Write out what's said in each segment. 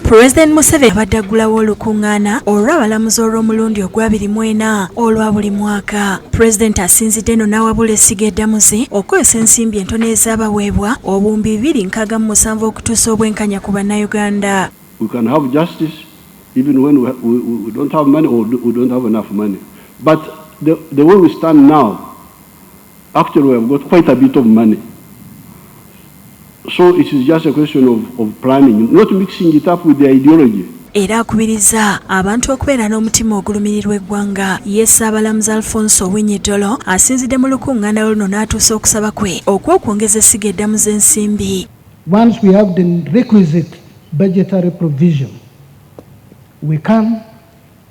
President Museveni abadde aggulawo olukuŋŋaana olw'abalamuzi olw'omulundi ogw'abiri olwa buli mwaka. President asinzidde eno n'awabula essiga eddamuzi okukozesa ensimbi entono ezaabaweebwa obuwumbi 267 okutuusa obwenkanya ku bannayuganda. We can have justice even when we don't have money or we don't have enough money. But the way we stand now, actually we have got quite a bit of money. So it is just a question of planning, not mixing it up with the ideology. Era akubiriza abantu okubeera n'omutima ogulumirirwa eggwanga. Ye Ssaabalamuzi Alfonso Owiny-Dollo asinzidde mu lukuŋŋaana luno n'atuusa okusaba kwe okwongeza essiga eddamuzi ensimbi. Once we have the requisite budgetary provision, we can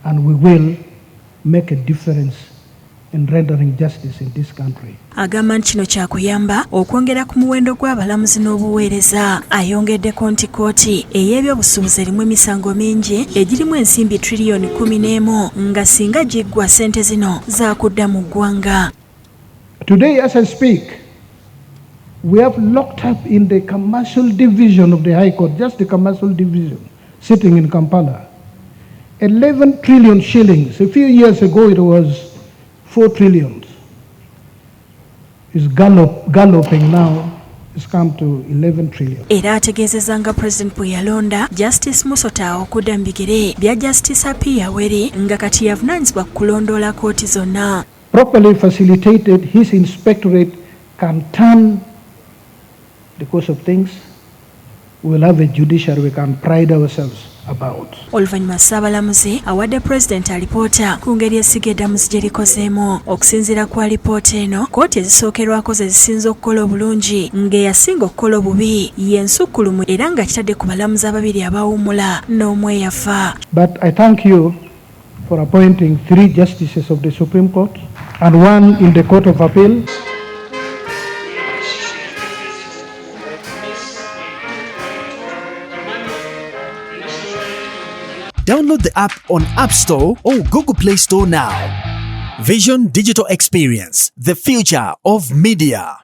and we will make a difference in rendering justice in this country. Agamba nti kino kyakuyamba okwongera ku muwendo gw'abalamuzi n'obuweereza. Ayongeddeko nti kkooti ey'ebyobusuubuzi erimu emisango mingi egirimu ensimbi triliyoni 11 nga singa giggwa ssente zino zaakudda mu ggwanga. Today as I speak, we have locked up in the commercial division of the High Court, just the commercial division, sitting in Kampala, 11 trillion shillings. A few years ago it was 4 trillion. It's galloping now. It's come to 11 trillion. Era ategeezezza nga President bwe yalonda Justice Musota okudda mu bigere bya Justice Appiah Were nga kati yavunaanyizibwa ku kulondoola kkooti zonna. Properly facilitated, his inspectorate can turn the course of things. We'll have a judiciary we can pride ourselves about. Oluvannyuma Ssaabalamuzi awadde President alipoota ku ngeri essiga eddamuzi gye likozeemu. Okusinziira ku alipoota eno, kkooti ezisookerwako ze zisinze okukola obulungi ng'eyasinga okukola obubi y'ensukkulumu era nga kitadde ku balamuzi ababiri abawummula n'omu eyafa. But I thank you for appointing 3 justices of the Supreme Court and 1 in the Court of Appeal. Download the app on App Store or Google Play Store now. Vision Digital Experience, the future of media.